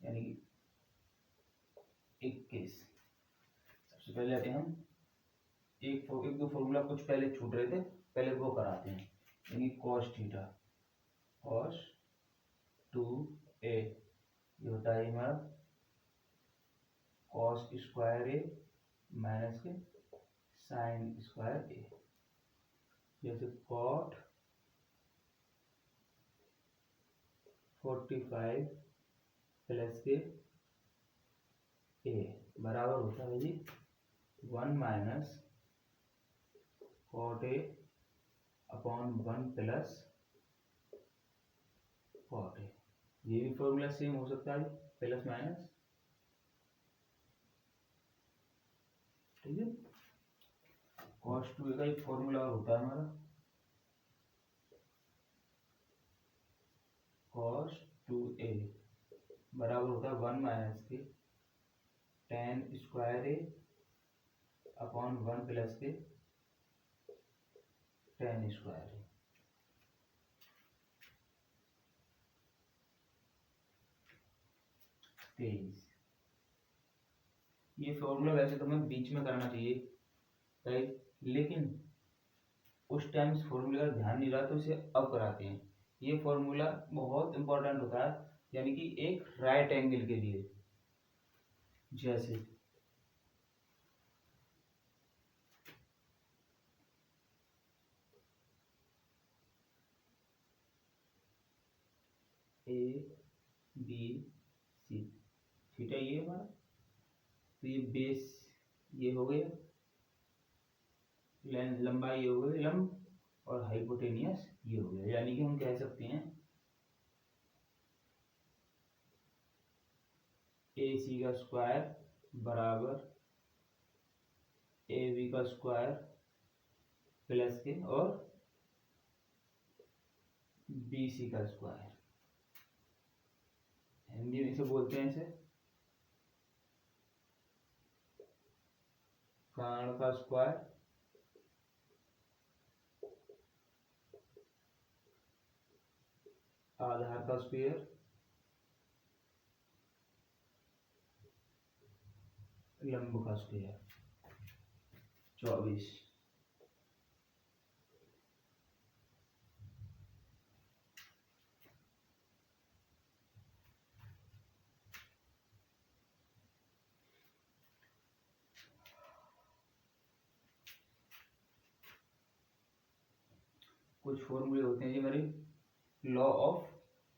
यानी कि 21। सबसे पहले आते हैं हम एक दो फॉर्मूला कुछ पहले छूट रहे थे, पहले वो कराते हैं। यानी cos थीटा cos 2a ये होता है हमारा cos स्क्वायर a माइनस के साइन स्क्वायर a। जैसे cot 45 प्लस के a बराबर होता है जी 1 minus cot a upon 1 plus cot a। ये भी फॉर्मूला सेम हो सकता है प्लस माइनस, ठीक है। cos 2a का एक फॉर्मूला और होता है हमारा cos 2a बराबर होता है 1 माइनस के tan square a upon 1 plus के tan स्क्वायर a। ये फॉर्मूला वैसे तो हमें बीच में करना चाहिए राइट, लेकिन उस टाइम इस फॉर्मूले का ध्यान नहीं रहा तो इसे अब कराते हैं। ये फॉर्मूला बहुत इंपॉर्टेंट होता है, यानी कि एक राइट एंगल के लिए। जैसे ए बी सी, थीटा ये हमारा, तो ये बेस ये हो गया, लंबाई ये हो गई लंब, और हाइपोटेनियस ये हो गया। यानी कि हम कह सकते हैं ए सी का स्क्वायर बराबर ए बी का स्क्वायर प्लस के और बी सी का स्क्वायर। हिंदी में इसे बोलते हैं इसे कर्ण का स्क्वायर आधार का स्क्वायर लंब का स्क्वायर। 24। कुछ फॉर्मूले होते हैं जी हमारे लॉ ऑफ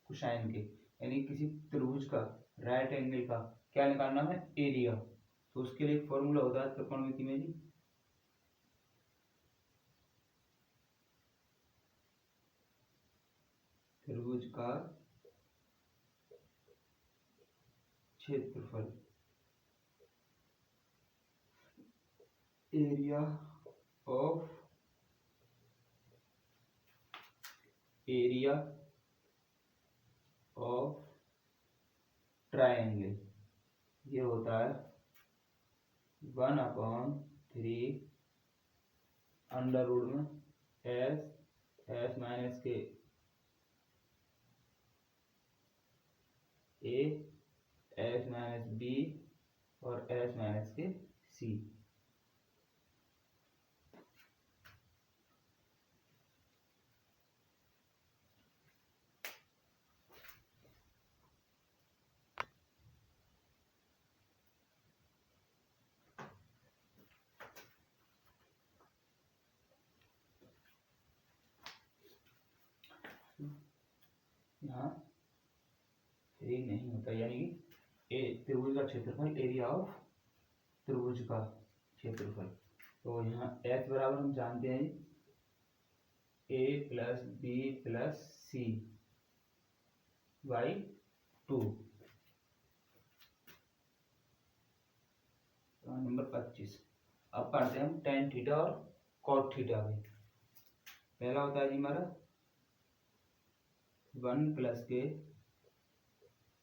कोसाइन के, यानी किसी त्रिभुज का राइट एंगल का क्या निकालना है एरिया, तो उसके लिए एक फॉर्मूला होता है त्रिकोणमिति में जी त्रिभुज का क्षेत्रफल एरिया ऑफ ट्राइंगल, ये होता है 1/3 अंडर रूट में एस माइनस के ए एस माइनस बी और एस माइनस के सी। यहाँ थ्री नहीं होता, यानी कि ए त्रिभुज का क्षेत्रफल एरिया ऑफ त्रिभुज का क्षेत्रफल। तो यहाँ एच बराबर हम जानते हैं A plus B plus C by 2। Number 25। अब पढ़ते हैं हम टेन थीटा और कॉट थीटा में। पहला होता है जी हमारा 1 प्लस के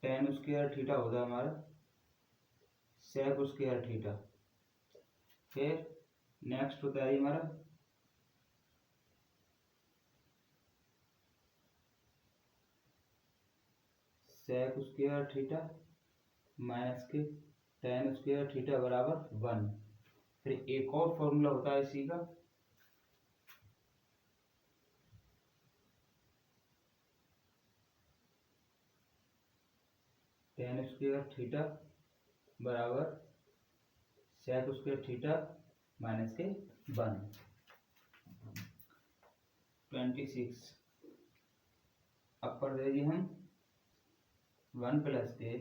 टेन स्क्वायर थीटा होता है हमारा सेक स्क्वायर थीटा। फिर नेक्स्ट होता है हमारा सेक स्क्वायर थीटा माइनस के tan स्क्वायर थीटा बराबर 1। फिर एक और फॉर्मूला होता है इसी का, tan स्क्वायर थीटा बराबर sec स्क्वायर थीटा माइनस के 1। 26 अब कर देंगे हम 1 प्लस के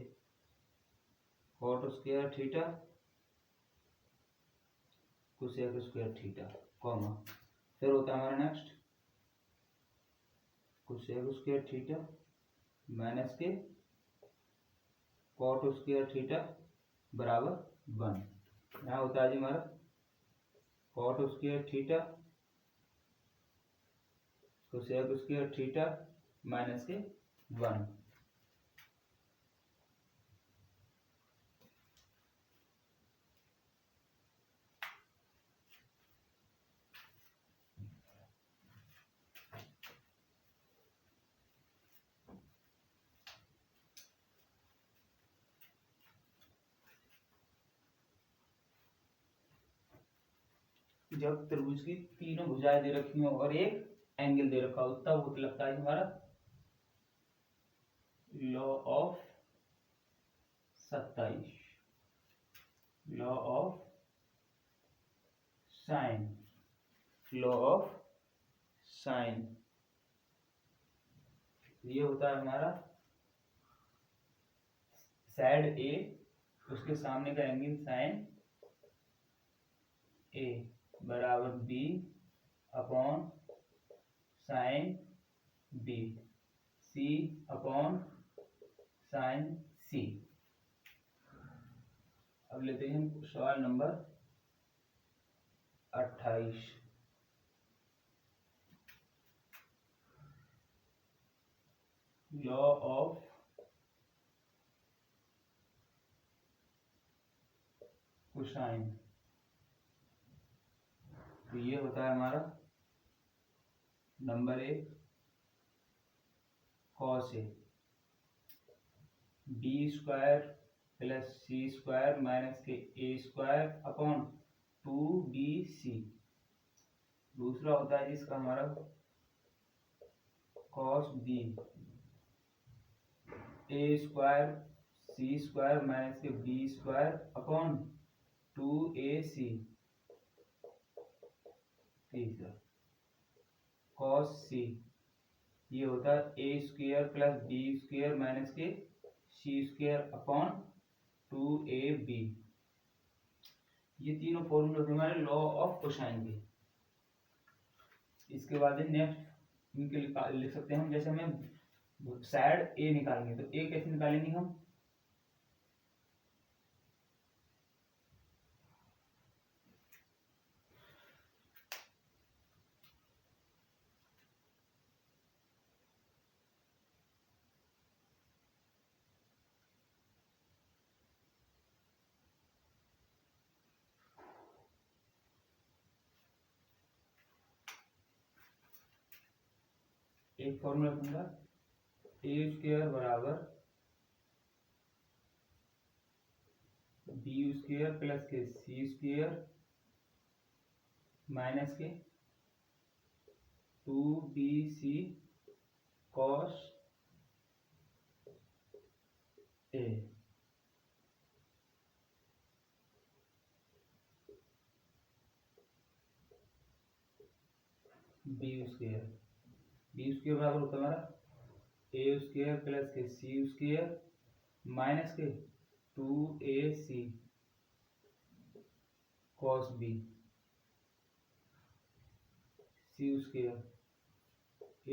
cot square theta cosec square theta comma, फिर होता है हमारा next cosec square theta minus के cot स्क्वायर थीटा बराबर 1। यहाँ होता है जी हमारा cot square theta cosec square theta minus के 1। जब त्रिभुज की तीनों भुजाएं दे रखी हो और एक एंगल दे रखा हो तब वो लगता है हमारा law of 27, law of sine, law of sine. ये होता है हमारा साइड ए, उसके सामने का एंगल साइन ए बराबर बी अपॉन साइन बी, सी अपॉन साइन सी। अब लेते हैं सवाल नंबर 28। Law of cosine. तो ये होता है हमारा number 1 cos A B square plus C square minus के ए स्क्वायर अपॉन 2bc। दूसरा होता है जिसका हमारा cos B A square C square minus के बी स्क्वायर अपॉन 2ac। तीसरा कॉस सी, ये होता है A square plus B square minus के सी स्क्वायर अपॉन 2ab। ये तीनों फॉर्मूले हमारे लॉ ऑफ कोसाइन के। इसके बाद नेक्स्ट इनके लिख सकते हैं हम, जैसे हमें साइड ए निकालेंगे तो ए कैसे निकालेंगे हम, एक फॉर्मूला दूंगा ए स्क्वायर बराबर बी स्क्वायर प्लस के सी स्क्वायर माइनस के 2bc cos A. B square बराबर होता है हमारा ए स्क्वायर प्लस के सी स्क्वायर माइनस के 2ac cos B, C square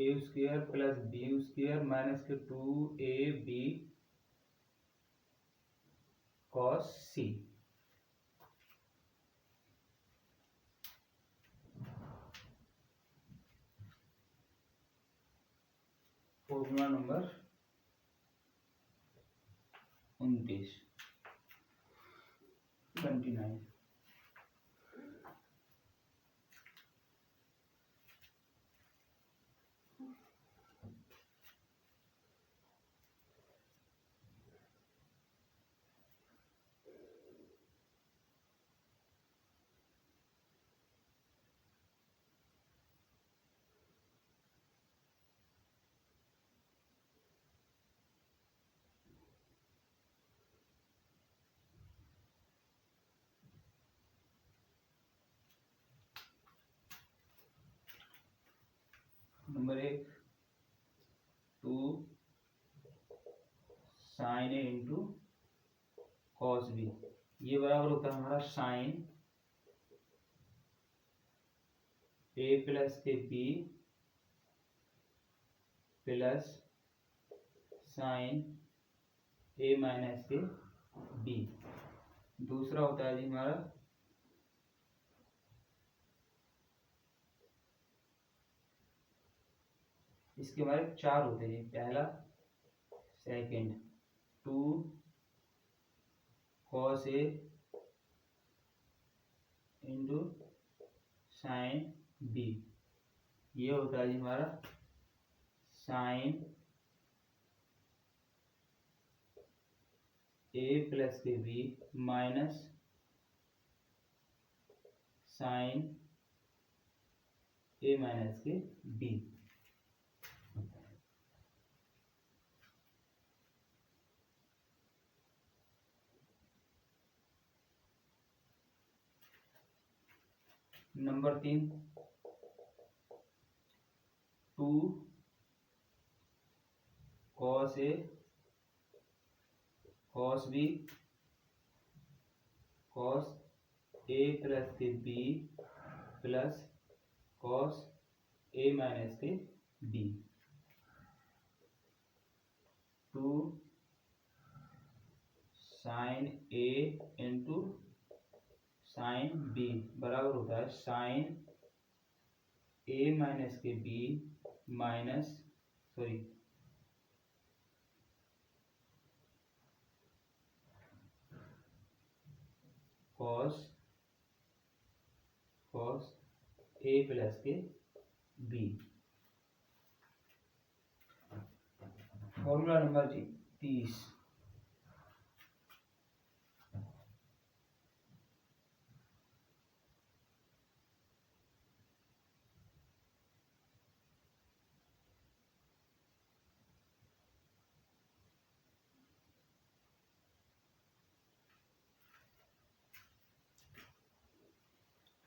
A square plus B square minus के 2ab cos C. Formula number 29। Number 1 2 sine A into cos B, ये बराबर होता है हमारा साइन ए प्लस के B plus sine A minus के B. दूसरा होता है जी हमारा इसके हमारे 4 होते हैं। पहला second 2 cos A into sine B, ये होता है जी हमारा साइन ए प्लस के B minus sine A minus के B. Number 3 2 cos A cos B cos A plus के B plus cos A minus के B. 2 sine A into sine B बराबर होता है साइन ए माइनस के B minus cos A plus के B. Formula number 30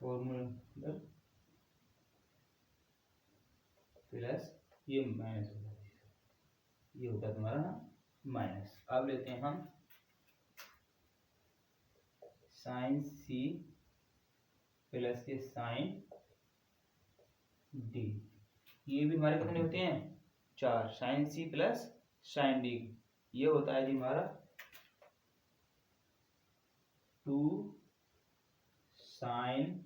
formula plus ये minus होता है, ये होता है तुम्हारा माइनस। अब लेते हैं हम साइन सी प्लस के साइन डी, ये भी हमारे कितने होते हैं 4। Sine C plus sine D, ये होता है जी हमारा 2 साइन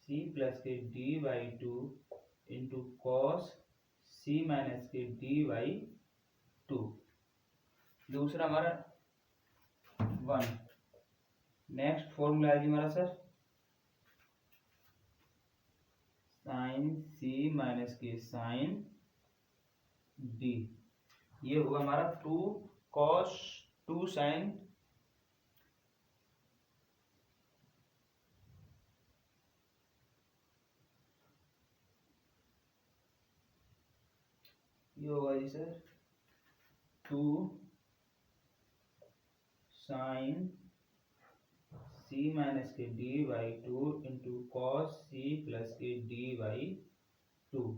सी प्लस के D by 2 into cos C minus के डी बाई 2। दूसरा हमारा 1। नेक्स्ट फॉर्मूला है जी हमारा सर साइन सी माइनस के साइन डी, ये होगा हमारा 2 कॉस 2 साइन ये होगा जी सर 2 साइन सी माइनस के D by 2 into cos C plus के डी बाई 2।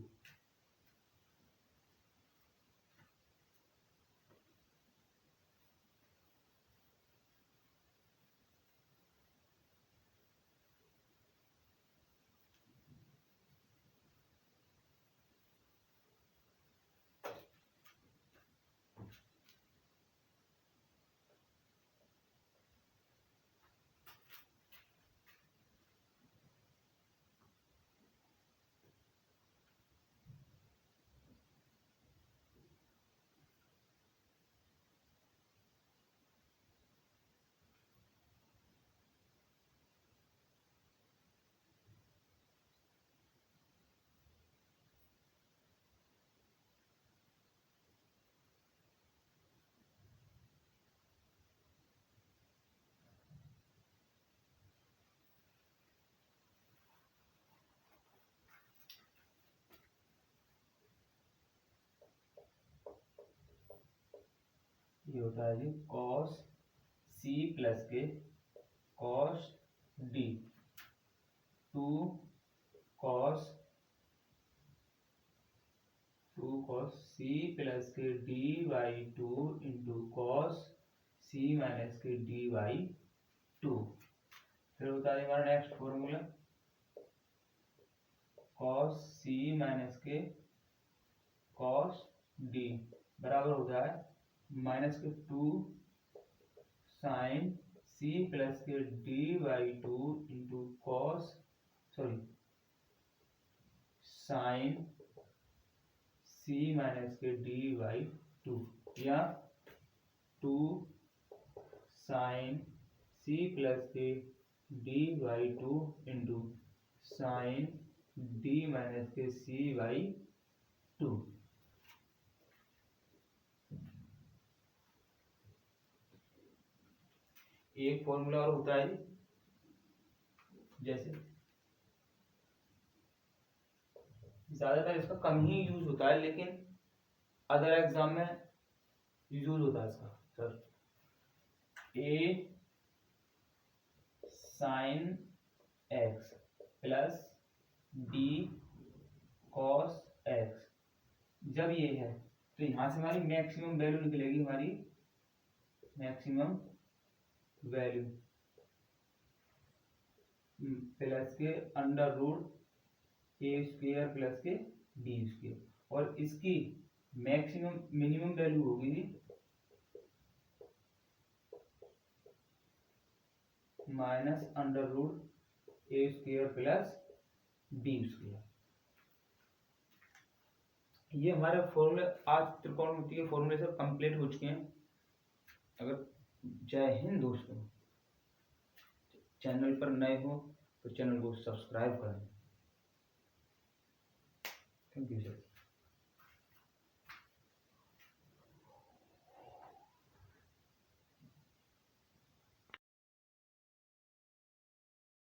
ये होता है जी कॉस सी प्लस के cos D 2 cos two cos C plus के D by two into cos C minus के डी बाई टू। फिर होता है हमारा next formula cos C minus के कॉस डी बराबर होता है माइनस के टू साइन सी प्लस के D by two into cos sine C minus के डी बाई टू या टू साइन सी प्लस के D by two into sine D minus के सी बाई टू। एक फॉर्मूला और होता है जैसे ज्यादातर इसका कम ही यूज होता है लेकिन अदर एग्जाम में यूज होता है इसका sir A sine X plus B cos X. जब ये है तो यहां से हमारी मैक्सिमम वैल्यू निकलेगी हमारी मैक्सिमम वैल्यू प्लस के अंडर रूट ए स्क्वायर प्लस के डी स्क्वायर और इसकी मैक्सिमम मिनिमम वैल्यू होगी माइनस अंडर रूट ए स्क्वायर प्लस डी स्क्वायर। ये हमारे फॉर्मूले आज त्रिकोणमिति के फॉर्मूले सब कंप्लीट हो चुके हैं। अगर जय हिंद दोस्तों, चैनल पर नए हो तो चैनल को सब्सक्राइब करें। Thank you sir.